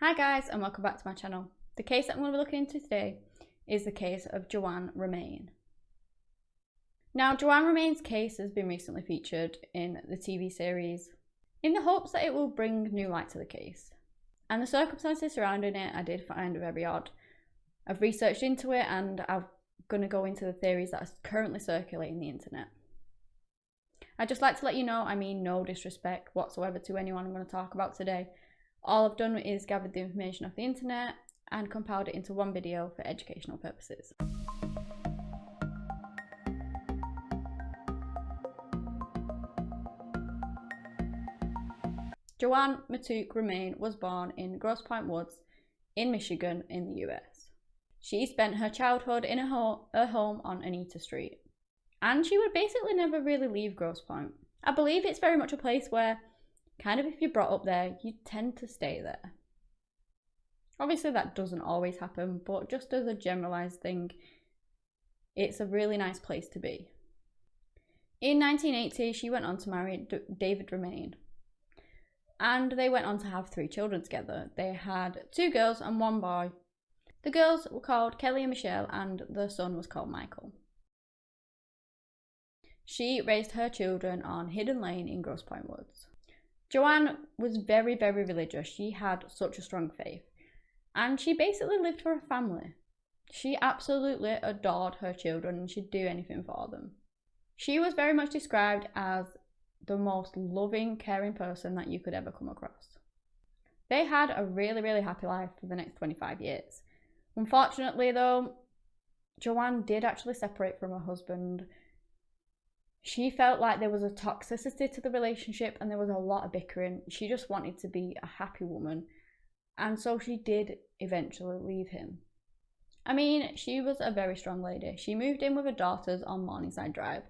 Hi guys, and welcome back to my channel. The case that I'm going to be looking into today is the case of JoAnn Romain. Now, JoAnn Romain's case has been recently featured in the TV series in the hopes that it will bring new light to the case. And the circumstances surrounding it I did find very odd. I've researched into it and I'm going to go into the theories that are currently circulating the internet. I'd just like to let you know, I mean no disrespect whatsoever to anyone I'm going to talk about today. All I've done is gathered the information off the internet and compiled it into one video for educational purposes. JoAnn Romain was born in Grosse Pointe Woods in Michigan in the US. She spent her childhood in her home on Anita Street. And she would basically never really leave Grosse Pointe. I believe it's very much a place where, kind of if you're brought up there, you tend to stay there. Obviously that doesn't always happen, but just as a generalized thing, it's a really nice place to be. In 1980, she went on to marry David Romain. And they went on to have 3 children together. They had 2 girls and 1 boy. The girls were called Kelly and Michelle, and the son was called Michael. She raised her children on Hidden Lane in Grosse Pointe Woods. JoAnn was very, very religious. She had such a strong faith. And she basically lived for her family. She absolutely adored her children and she'd do anything for them. She was very much described as the most loving, caring person that you could ever come across. They had a really, really happy life for the next 25 years. Unfortunately though, JoAnn did actually separate from her husband. She felt like there was a toxicity to the relationship and there was a lot of bickering. She just wanted to be a happy woman. And so she did eventually leave him. I mean, she was a very strong lady. She moved in with her daughters on Morningside Drive.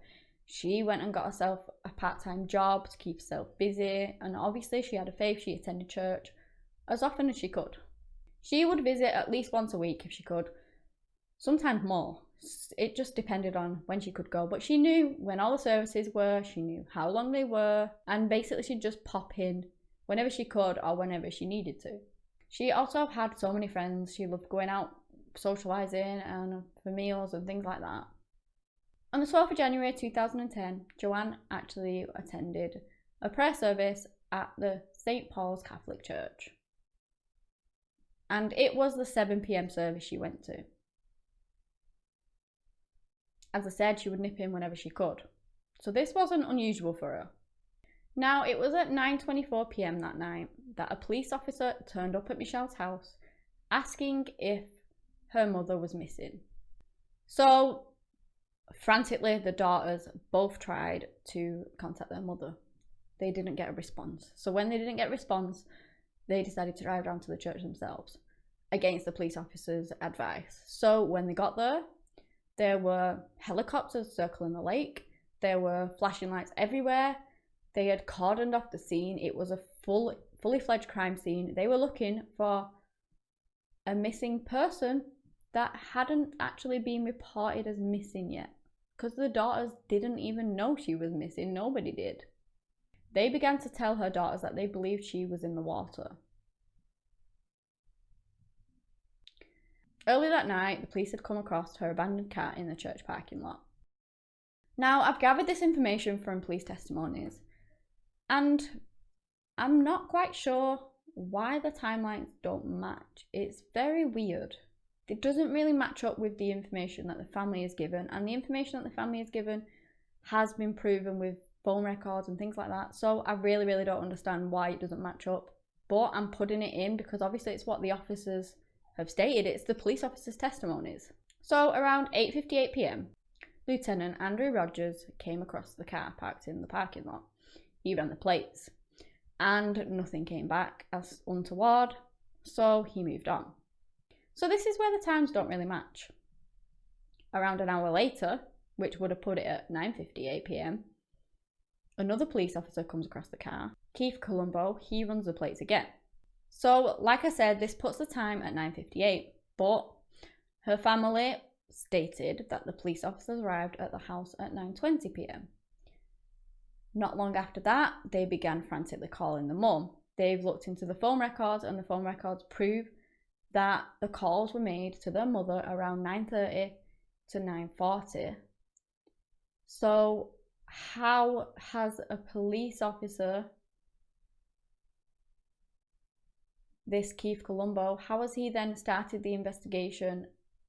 She went and got herself a part-time job to keep herself busy. And obviously she had a faith. She attended church as often as she could. She would visit at least once a week if she could. Sometimes more. It just depended on when she could go, but she knew when all the services were, she knew how long they were, and basically she'd just pop in whenever she could or whenever she needed to. She also had so many friends. She loved going out, socialising and for meals and things like that. On the 12th of January 2010, JoAnn actually attended a prayer service at the St. Paul's Catholic Church. And it was the 7 p.m. service she went to. As I said, she would nip in whenever she could. So this wasn't unusual for her. Now, it was at 9:24 p.m. that night that a police officer turned up at Michelle's house asking if her mother was missing. So, frantically, the daughters both tried to contact their mother. They didn't get a response. So when they didn't get a response, they decided to drive down to the church themselves against the police officer's advice. So when they got there were helicopters circling the lake. There were flashing lights everywhere. They had cordoned off the scene. It was a fully fledged crime scene. They were looking for a missing person that hadn't actually been reported as missing yet, because the daughters didn't even know she was missing. Nobody did. They began to tell her daughters that they believed she was in the water. Early that night, the police had come across her abandoned car in the church parking lot. Now, I've gathered this information from police testimonies, and I'm not quite sure why the timelines don't match. It's very weird. It doesn't really match up with the information that the family is given, and the information that the family is given has been proven with phone records and things like that. So I really, really don't understand why it doesn't match up. But I'm putting it in because obviously it's what the officers have stated. It's the police officers' testimonies. So around 8:58 p.m, Lieutenant Andrew Rogers came across the car parked in the parking lot. He ran the plates and nothing came back as untoward, so he moved on. So this is where the times don't really match. Around an hour later, which would have put it at 9:58 p.m, another police officer comes across the car. Keith Colombo, he runs the plates again. So, like I said, this puts the time at 9:58, but her family stated that the police officers arrived at the house at 9:20 p.m. Not long after that, they began frantically calling the mum, They've looked into the phone records, and the phone records prove that the calls were made to their mother around 9:30 to 9:40. So how has a police officer, this Keith Colombo, how has he then started the investigation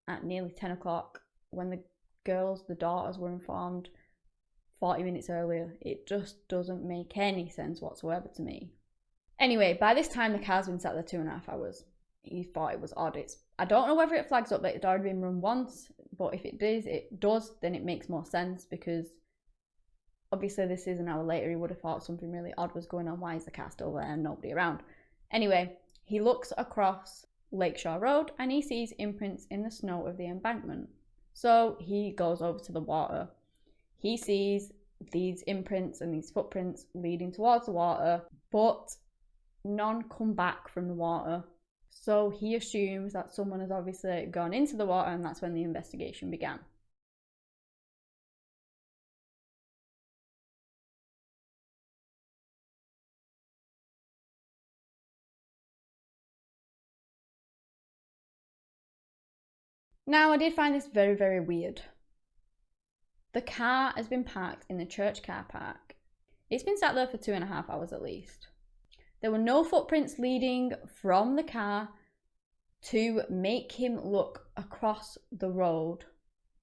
at nearly 10 o'clock when the daughters were informed 40 minutes earlier? It just doesn't make any sense whatsoever to me. Anyway, by this time the car's been sat there 2.5 hours. He thought it was odd. I don't know whether it flags up that it's already been run once, but if it does, then it makes more sense, because obviously this is an hour later. He would have thought something really odd was going on. Why is the car still there and nobody around? Anyway, he looks across Lakeshore Road and he sees imprints in the snow of the embankment. So he goes over to the water. He sees these imprints and these footprints leading towards the water, but none come back from the water. So he assumes that someone has obviously gone into the water, and that's when the investigation began. Now, I did find this very, very weird. The car has been parked in the church car park. It's been sat there for 2.5 hours at least. There were no footprints leading from the car to make him look across the road.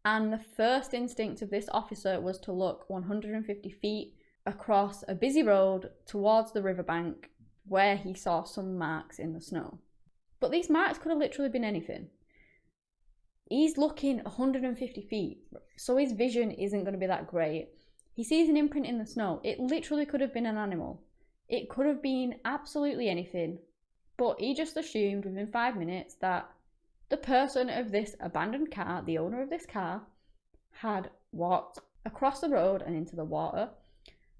And the first instinct of this officer was to look 150 feet across a busy road towards the riverbank, where he saw some marks in the snow. But these marks could have literally been anything. He's looking 150 feet, so his vision isn't going to be that great. He sees an imprint in the snow. It literally could have been an animal. It could have been absolutely anything. But he just assumed within 5 minutes that the person of this abandoned car, the owner of this car, had walked across the road and into the water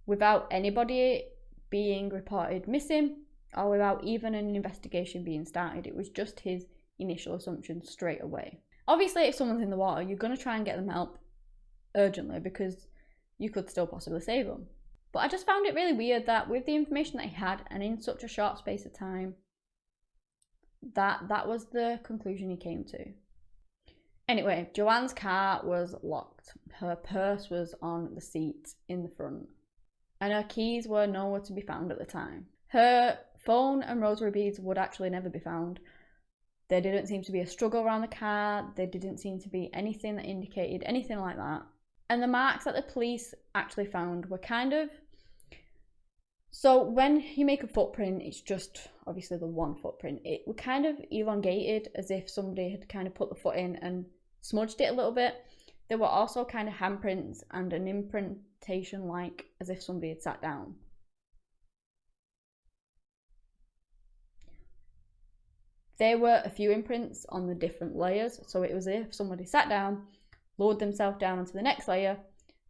without anybody being reported missing or without even an investigation being started. It was just his initial assumption straight away. Obviously, if someone's in the water, you're going to try and get them help urgently, because you could still possibly save them. But I just found it really weird that with the information that he had, and in such a short space of time, that was the conclusion he came to. Anyway, Joanne's car was locked. Her purse was on the seat in the front, and her keys were nowhere to be found at the time. Her phone and rosary beads would actually never be found. There didn't seem to be a struggle around the car. There didn't seem to be anything that indicated anything like that. And the marks that the police actually found were kind of... So when you make a footprint, it's just obviously the one footprint. It was kind of elongated, as if somebody had kind of put the foot in and smudged it a little bit. There were also kind of handprints and an imprintation, like as if somebody had sat down. There were a few imprints on the different layers, so it was as if somebody sat down, lowered themselves down onto the next layer,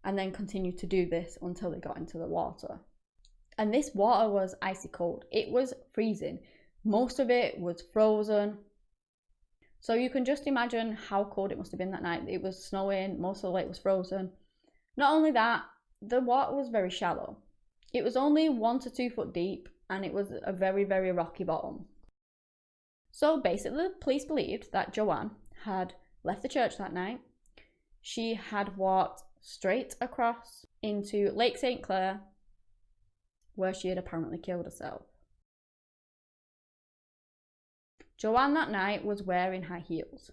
and then continued to do this until they got into the water. And this water was icy cold. It was freezing. Most of it was frozen. So you can just imagine how cold it must have been that night. It was snowing, most of the lake was frozen. Not only that, the water was very shallow. It was only 1 to 2 foot deep, and it was a very, very rocky bottom. So basically, the police believed that Joanne had left the church that night. She had walked straight across into Lake St. Clair, where she had apparently killed herself. Joanne that night was wearing high heels.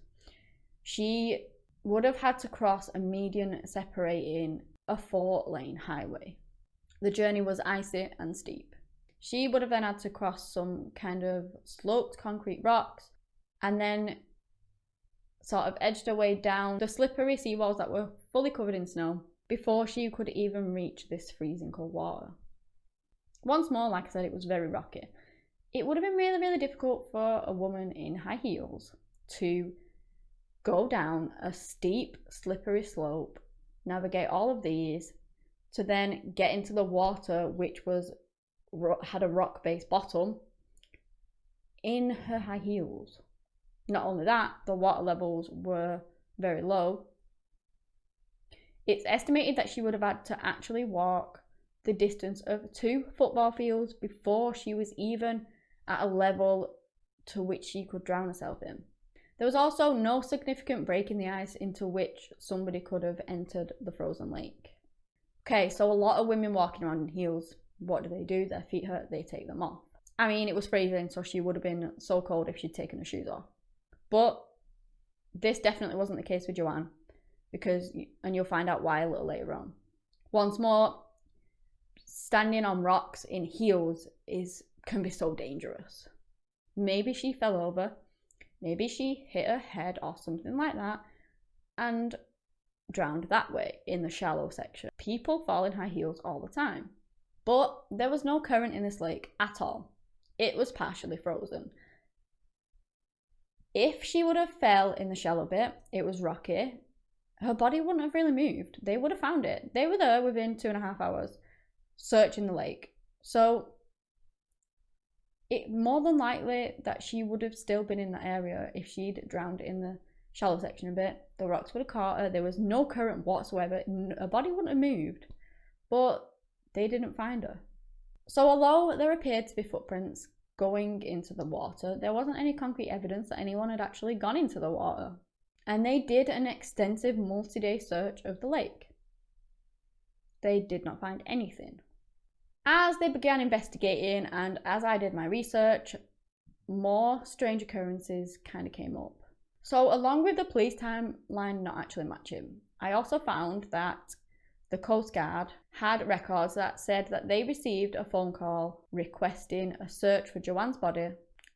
She would have had to cross a median separating a 4-lane highway. The journey was icy and steep. She would have then had to cross some kind of sloped concrete rocks and then sort of edged her way down the slippery seawalls that were fully covered in snow before she could even reach this freezing cold water. Once more, like I said, it was very rocky. It would have been really, really difficult for a woman in high heels to go down a steep, slippery slope, navigate all of these, to then get into the water, which had a rock-based bottom, in her high heels. Not only that, the water levels were very low. It's estimated that she would have had to actually walk the distance of 2 football fields before she was even at a level to which she could drown herself in. There was also no significant break in the ice into which somebody could have entered the frozen lake. Okay, so a lot of women walking around in heels, what do? Their feet hurt, they take them off. I mean, it was freezing, so she would have been so cold if she'd taken her shoes off. But this definitely wasn't the case with Joanne, and you'll find out why a little later on. Once more, standing on rocks in heels can be so dangerous. Maybe she fell over, maybe she hit her head or something like that, and drowned that way in the shallow section. People fall in high heels all the time. But there was no current in this lake at all. It was partially frozen. If she would have fell in the shallow bit, it was rocky, her body wouldn't have really moved. They would have found it. They were there within 2.5 hours searching the lake. So it more than likely that she would have still been in that area if she'd drowned in the shallow section a bit. The rocks would have caught her. There was no current whatsoever. Her body wouldn't have moved, but they didn't find her. So although there appeared to be footprints going into the water, there wasn't any concrete evidence that anyone had actually gone into the water. And they did an extensive multi-day search of the lake. They did not find anything. As they began investigating, and as I did my research, more strange occurrences kind of came up. So along with the police timeline not actually matching, I also found that the Coast Guard had records that said that they received a phone call requesting a search for Joanne's body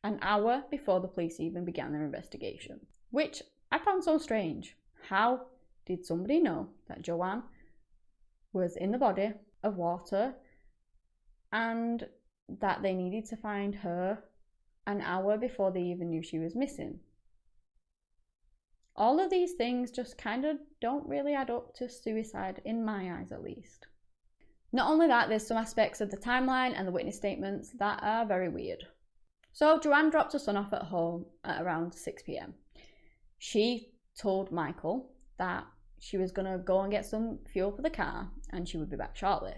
an hour before the police even began their investigation, which I found so strange. How did somebody know that Joanne was in the body of water and that they needed to find her an hour before they even knew she was missing? All of these things just kind of don't really add up to suicide, in my eyes at least. Not only that, there's some aspects of the timeline and the witness statements that are very weird. So Joanne dropped her son off at home at around 6 p.m. She told Michael that she was going to go and get some fuel for the car and she would be back shortly.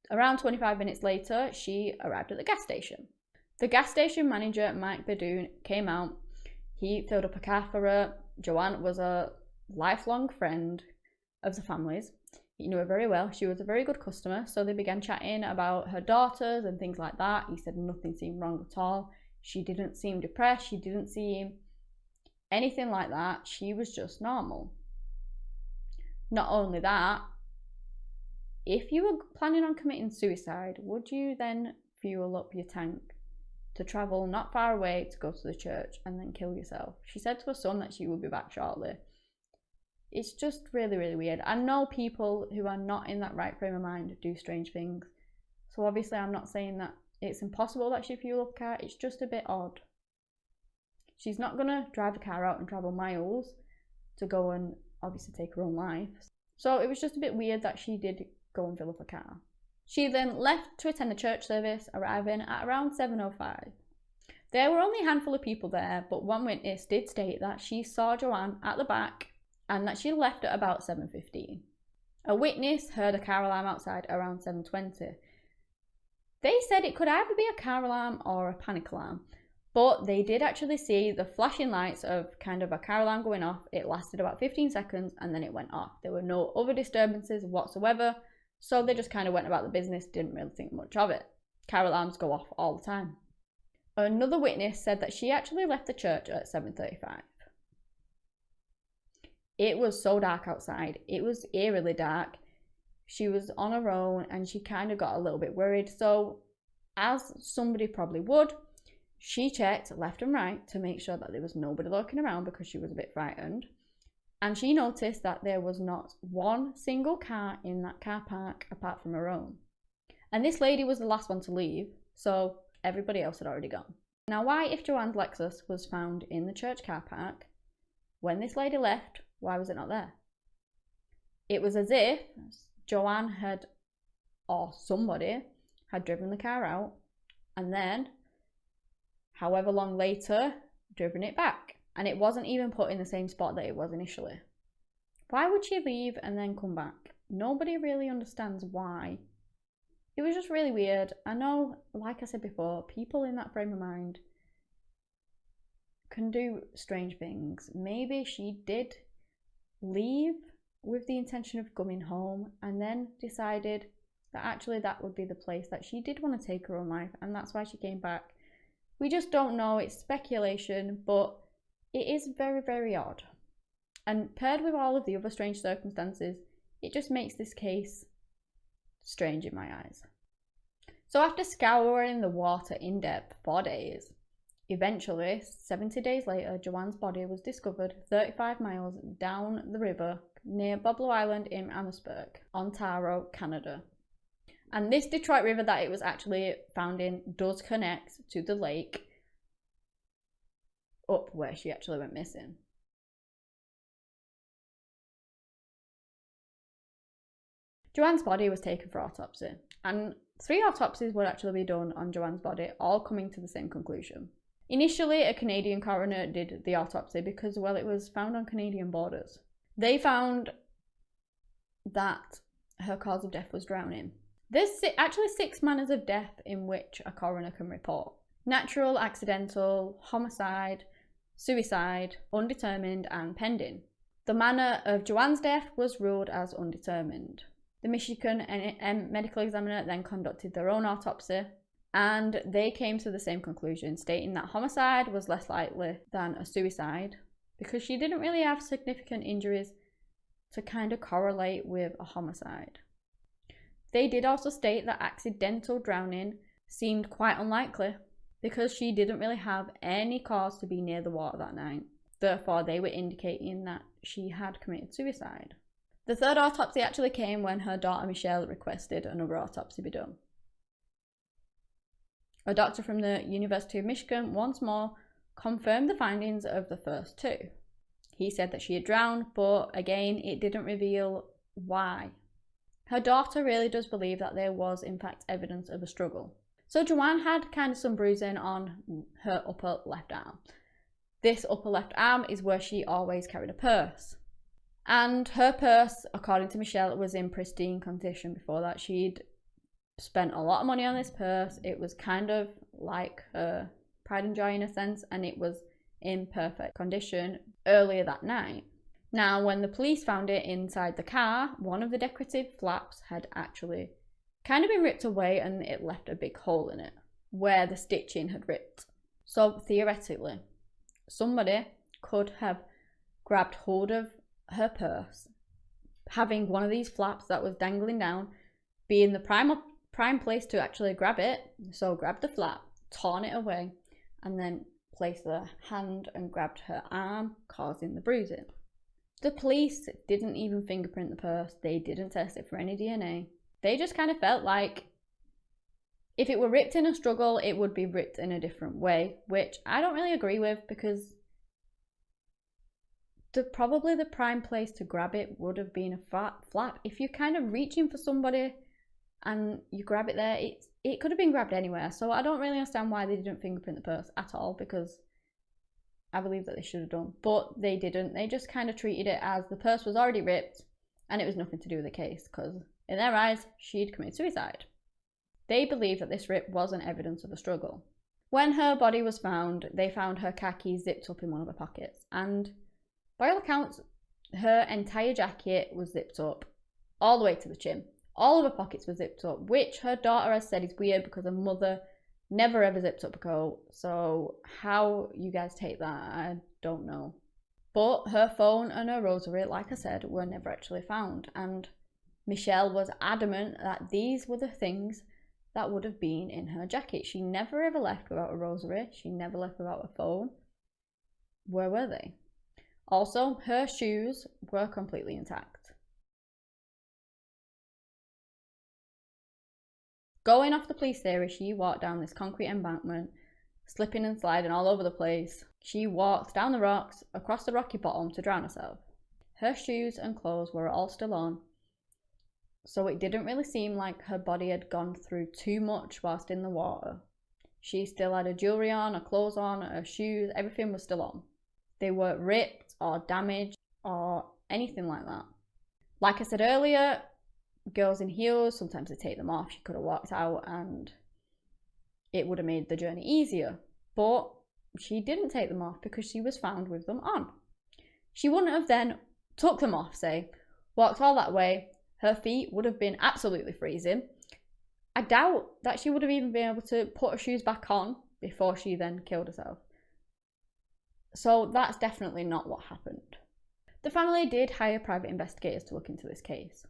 Around 25 minutes later, she arrived at the gas station. The gas station manager, Mike Badoon, came out. He filled up a car for her. Joanne was a lifelong friend of the family's. He knew her very well. She was a very good customer, so they began chatting about her daughters and things like that. He said nothing seemed wrong at all. She didn't seem depressed. She didn't seem anything like that. She was just normal. Not only that, if you were planning on committing suicide, would you then fuel up your tank to travel not far away to go to the church and then kill yourself? She said to her son that she would be back shortly. It's just really, really weird. I know people who are not in that right frame of mind do strange things. So obviously I'm not saying that it's impossible that she fuel up a car. It's just a bit odd. She's not going to drive a car out and travel miles to go and obviously take her own life. So it was just a bit weird that she did go and fill up a car. She then left to attend the church service, arriving at around 7:05. There were only a handful of people there, but one witness did state that she saw Joanne at the back and that she left at about 7:15. A witness heard a car alarm outside around 7:20. They said it could either be a car alarm or a panic alarm, but they did actually see the flashing lights of kind of a car alarm going off. It lasted about 15 seconds and then it went off. There were no other disturbances whatsoever. So they just kind of went about the business, didn't really think much of it. Car alarms go off all the time. Another witness said that she actually left the church at 7:35. It was so dark outside. It was eerily dark. She was on her own and she kind of got a little bit worried. So as somebody probably would, she checked left and right to make sure that there was nobody lurking around because she was a bit frightened. And she noticed that there was not one single car in that car park apart from her own. And this lady was the last one to leave, so everybody else had already gone. Now, why, if Joanne's Lexus was found in the church car park, when this lady left, why was it not there? It was as if Joanne had, or somebody, had driven the car out and then, however long later, driven it back. And it wasn't even put in the same spot that it was initially. Why would she leave and then come back? nobody really understands why. It was just really weird. I know, like I said before, people in that frame of mind can do strange things. Maybe she did leave with the intention of coming home and then decided that actually that would be the place that she did want to take her own life, and that's why she came back. We just don't know. It's speculation, but it is very, very odd. And paired with all of the other strange circumstances, it just makes this case strange in my eyes. So after scouring the water in depth for days, eventually, 70 days later, Joanne's body was discovered 35 miles down the river near Boblo Island in Amherstburg, Ontario, Canada. And this Detroit River that it was actually found in does connect to the lake up where she actually went missing. Joanne's body was taken for autopsy, and 3 autopsies would actually be done on Joanne's body, all coming to the same conclusion. Initially, a Canadian coroner did the autopsy because, well, it was found on Canadian borders. They found that her cause of death was drowning. There's actually 6 manners of death in which a coroner can report: natural, accidental, homicide, suicide, undetermined, and pending. The manner of Joanne's death was ruled as undetermined. The Michigan medical examiner then conducted their own autopsy, and they came to the same conclusion, stating that homicide was less likely than a suicide because she didn't really have significant injuries to kind of correlate with a homicide. They did also state that accidental drowning seemed quite unlikely because she didn't really have any cause to be near the water that night. Therefore, they were indicating that she had committed suicide. The 3rd autopsy actually came when her daughter Michelle requested another autopsy be done. A doctor from the University of Michigan once more confirmed the findings of the first 2. He said that she had drowned, but again, it didn't reveal why. Her daughter really does believe that there was in fact evidence of a struggle. So Joanne had kind of some bruising on her upper left arm. This upper left arm is where she always carried a purse. And her purse, according to Michelle, was in pristine condition before that. She'd spent a lot of money on this purse. It was kind of like her pride and joy in a sense, and it was in perfect condition earlier that night. Now, when the police found it inside the car, one of the decorative flaps had actually kind of been ripped away and it left a big hole in it where the stitching had ripped. So theoretically, somebody could have grabbed hold of her purse, having one of these flaps that was dangling down being the prime place to actually grab it. So grab the flap, torn it away, and then placed their hand and grabbed her arm, causing the bruising. The police didn't even fingerprint the purse. They didn't test it for any DNA. They just kind of felt like if it were ripped in a struggle, it would be ripped in a different way, which I don't really agree with because probably the prime place to grab it would have been a flap. If you're kind of reaching for somebody and you grab it there, it could have been grabbed anywhere. So I don't really understand why they didn't fingerprint the purse at all, because I believe that they should have done, but they didn't. They just kind of treated it as the purse was already ripped and it was nothing to do with the case, because in their eyes, she'd committed suicide. They believed that this rip wasn't evidence of a struggle. When her body was found, they found her khakis zipped up in one of her pockets, and by all accounts, her entire jacket was zipped up all the way to the chin. All of her pockets were zipped up, which her daughter has said is weird because her mother never ever zipped up a coat. So how you guys take that, I don't know. But her phone and her rosary, like I said, were never actually found. And Michelle was adamant that these were the things that would have been in her jacket. She never ever left without a rosary. She never left without a phone. Where were they? Also, her shoes were completely intact. Going off the police theory, she walked down this concrete embankment, slipping and sliding all over the place. She walked down the rocks, across the rocky bottom to drown herself. Her shoes and clothes were all still on, so it didn't really seem like her body had gone through too much whilst in the water. She still had her jewellery on, her clothes on, her shoes, everything was still on. They weren't ripped or damaged or anything like that. Like I said earlier, girls in heels, sometimes they take them off. She could have walked out and it would have made the journey easier. But she didn't take them off because she was found with them on. She wouldn't have then took them off, say, walked all that way. Her feet would have been absolutely freezing. I doubt that she would have even been able to put her shoes back on before she then killed herself. So that's definitely not what happened. The family did hire private investigators to look into this case.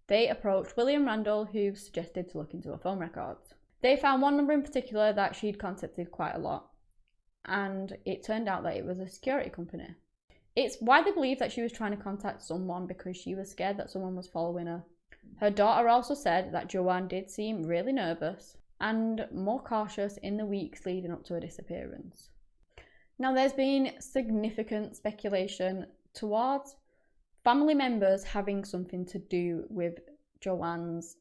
They approached William Randall, who suggested to look into her phone records. They found one number in particular that she'd contacted quite a lot, and it turned out that it was a security company. It's widely believed that she was trying to contact someone because she was scared that someone was following her. Her daughter also said that Joanne did seem really nervous and more cautious in the weeks leading up to her disappearance. Now, there's been significant speculation towards family members having something to do with Joanne's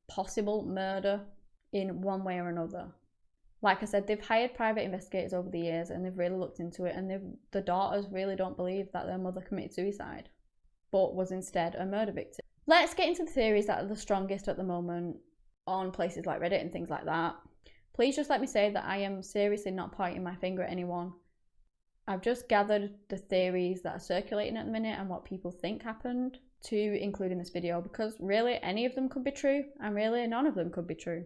possible murder in one way or another. Like I said, they've hired private investigators over the years and they've really looked into it, and the daughters really don't believe that their mother committed suicide, but was instead a murder victim. Let's get into the theories that are the strongest at the moment on places like Reddit and things like that. Please just let me say that I am seriously not pointing my finger at anyone. I've just gathered the theories that are circulating at the minute and what people think happened to include in this video, because really any of them could be true and really none of them could be true.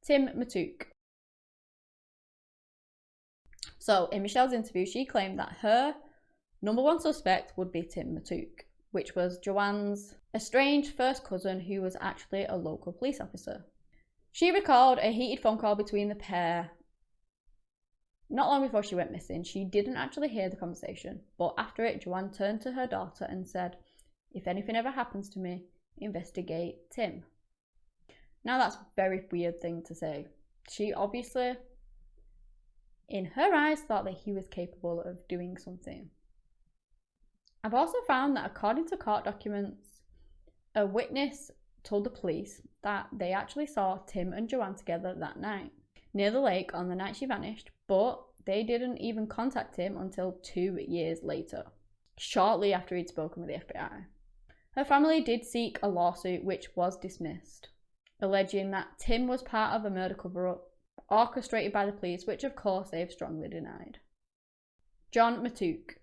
Tim Matouk. So in Michelle's interview, she claimed that her number one suspect would be Tim Matouk, which was Joanne's estranged first cousin who was actually a local police officer. She recalled a heated phone call between the pair not long before she went missing. She didn't actually hear the conversation, but after it, Joanne turned to her daughter and said, "If anything ever happens to me, investigate Tim." Now that's a very weird thing to say. She obviously, in her eyes, thought that he was capable of doing something. I've also found that according to court documents, a witness told the police that they actually saw Tim and Joanne together that night near the lake on the night she vanished, but they didn't even contact him until 2 years later, shortly after he'd spoken with the FBI. Her family did seek a lawsuit which was dismissed, alleging that Tim was part of a murder cover-up orchestrated by the police, which of course they've strongly denied. John Matouk.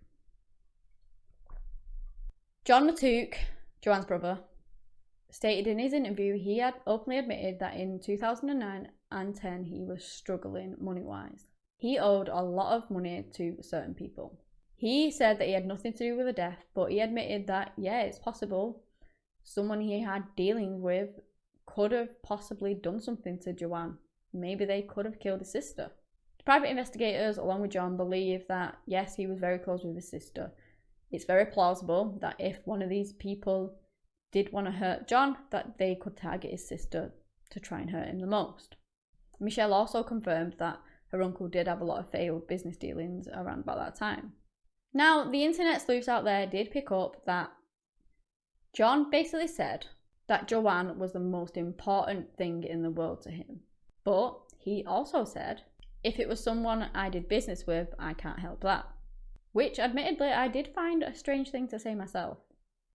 John Matouk, Joanne's brother, stated in his interview he had openly admitted that in 2009 and 10 he was struggling money-wise. He owed a lot of money to certain people. He said that he had nothing to do with the death, but he admitted that, yeah, it's possible someone he had dealings with could have possibly done something to Joanne. Maybe they could have killed his sister. The private investigators, along with John, believe that, yes, he was very close with his sister. It's very plausible that if one of these people did want to hurt John, that they could target his sister to try and hurt him the most. Michelle also confirmed that her uncle did have a lot of failed business dealings around about that time. Now, the internet sleuths out there did pick up that John basically said that Joanne was the most important thing in the world to him. But he also said, if it was someone I did business with, I can't help that. Which, admittedly, I did find a strange thing to say myself.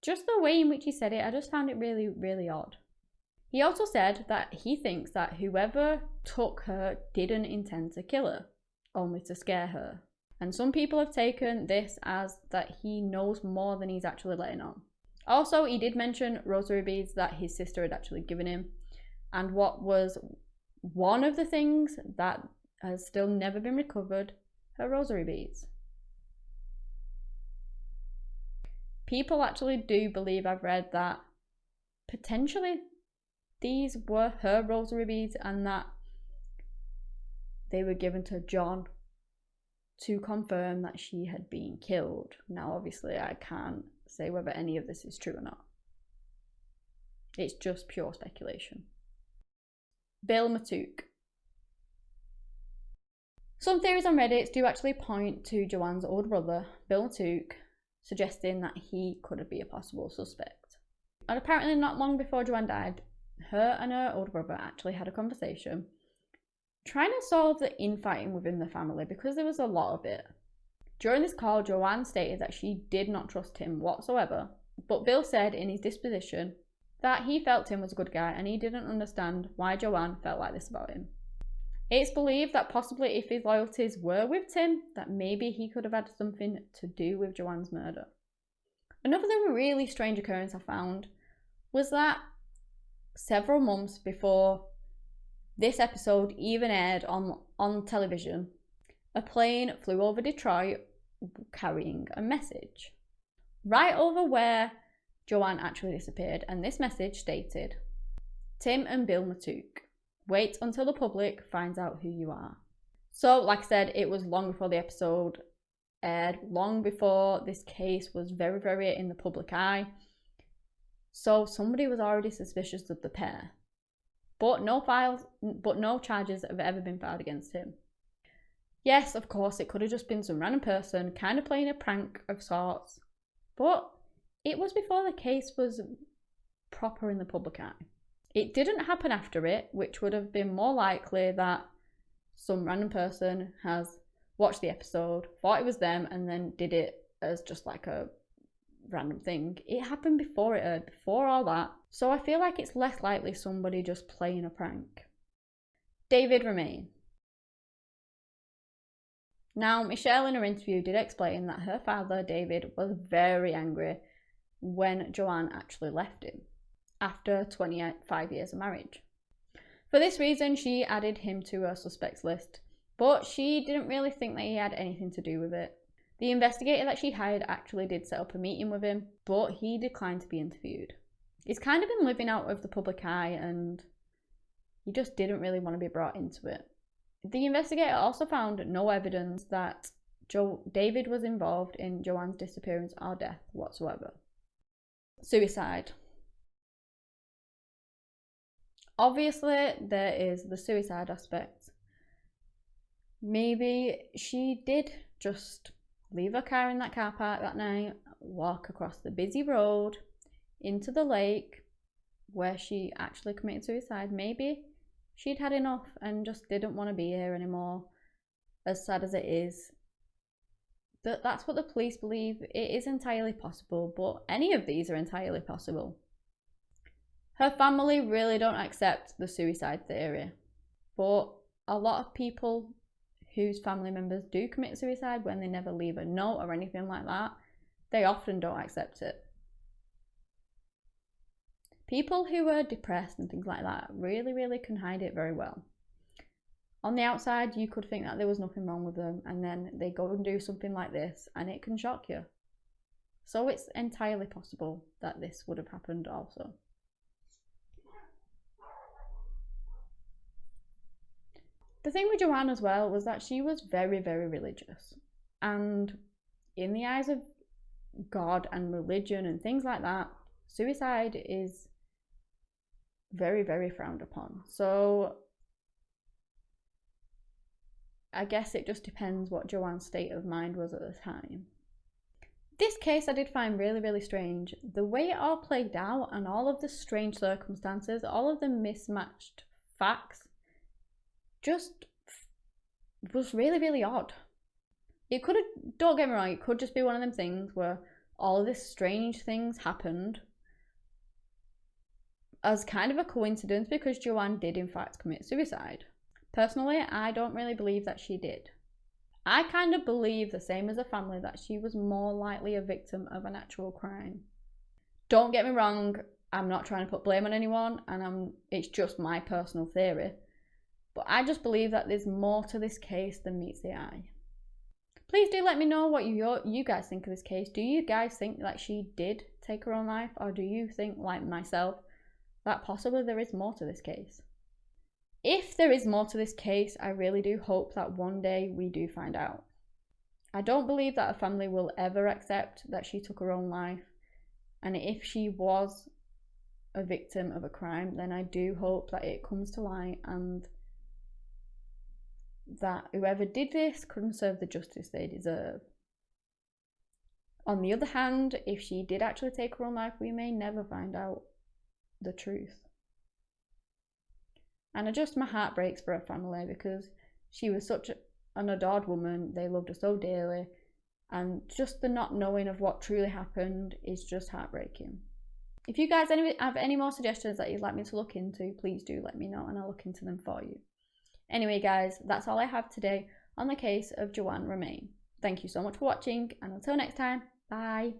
Just the way in which he said it, I just found it really, really odd. He also said that he thinks that whoever took her didn't intend to kill her, only to scare her. And some people have taken this as that he knows more than he's actually letting on. Also, he did mention rosary beads that his sister had actually given him, and what was one of the things that has still never been recovered, her rosary beads. People actually do believe, I've read, that potentially these were her rosary beads and that they were given to John to confirm that she had been killed. Now, obviously, I can't say whether any of this is true or not. It's just pure speculation. Bill Matouk. Some theories on Reddit do actually point to Joanne's older brother, Bill Matouk, suggesting that he could be a possible suspect. And apparently not long before Joanne died, her and her older brother actually had a conversation trying to solve the infighting within the family because there was a lot of it. During this call, Joanne stated that she did not trust him whatsoever, but Bill said in his disposition, that he felt Tim was a good guy and he didn't understand why Joanne felt like this about him. It's believed that possibly if his loyalties were with Tim, that maybe he could have had something to do with Joanne's murder. Another really strange occurrence I found was that several months before this episode even aired on television, a plane flew over Detroit carrying a message right over where Joanne actually disappeared, and this message stated, "Tim and Bill Matook, wait until the public finds out who you are." So, like I said, it was long before the episode aired, long before this case was very, very in the public eye. So somebody was already suspicious of the pair. But no charges have ever been filed against him. Yes, of course, it could have just been some random person kind of playing a prank of sorts. But it was before the case was proper in the public eye. It didn't happen after it, which would have been more likely that some random person has watched the episode, thought it was them, and then did it as just like a random thing. It happened before it aired, before all that. So I feel like it's less likely somebody just playing a prank. David Romain. Now, Michelle in her interview did explain that her father, David, was very angry when Joanne actually left him after 25 years of marriage. For this reason, she added him to her suspects list, but she didn't really think that he had anything to do with it. The investigator that she hired actually did set up a meeting with him, but he declined to be interviewed. He's kind of been living out of the public eye and he just didn't really want to be brought into it. The investigator also found no evidence that David was involved in Joanne's disappearance or death whatsoever. Suicide. Obviously, there is the suicide aspect. Maybe she did just leave her car in that car park that night, walk across the busy road into the lake where she actually committed suicide. Maybe she'd had enough and just didn't want to be here anymore. As sad as it is, that's what the police believe. It is entirely possible, but any of these are entirely possible. Her family really don't accept the suicide theory, but a lot of people whose family members do commit suicide when they never leave a note or anything like that, they often don't accept it. People who are depressed and things like that really, really can hide it very well. On the outside, you could think that there was nothing wrong with them, and then they go and do something like this, and it can shock you. So it's entirely possible that this would have happened also. The thing with Joanne as well was that she was very, very religious. And in the eyes of God and religion and things like that, suicide is very, very frowned upon. So I guess it just depends what Joanne's state of mind was at the time. This case I did find really, really strange. The way it all played out and all of the strange circumstances, all of the mismatched facts, just was really, really odd. It could have, don't get me wrong, it could just be one of them things where all of this strange things happened as kind of a coincidence because Joanne did in fact commit suicide. Personally, I don't really believe that she did. I kind of believe the same as a family that she was more likely a victim of an actual crime. Don't get me wrong, I'm not trying to put blame on anyone, and it's just my personal theory. But I just believe that there's more to this case than meets the eye. Please do let me know what you guys think of this case. Do you guys think that she did take her own life? Or do you think, like myself, that possibly there is more to this case? If there is more to this case, I really do hope that one day we do find out. I don't believe that a family will ever accept that she took her own life. And if she was a victim of a crime, then I do hope that it comes to light and that whoever did this couldn't serve the justice they deserve. On the other hand, if she did actually take her own life, we may never find out the truth. And my heart breaks for her family because she was such an adored woman. They loved her so dearly. And just the not knowing of what truly happened is just heartbreaking. If you guys have any more suggestions that you'd like me to look into, please do let me know and I'll look into them for you. Anyway, guys, that's all I have today on the case of JoAnn Romain. Thank you so much for watching, and until next time, bye.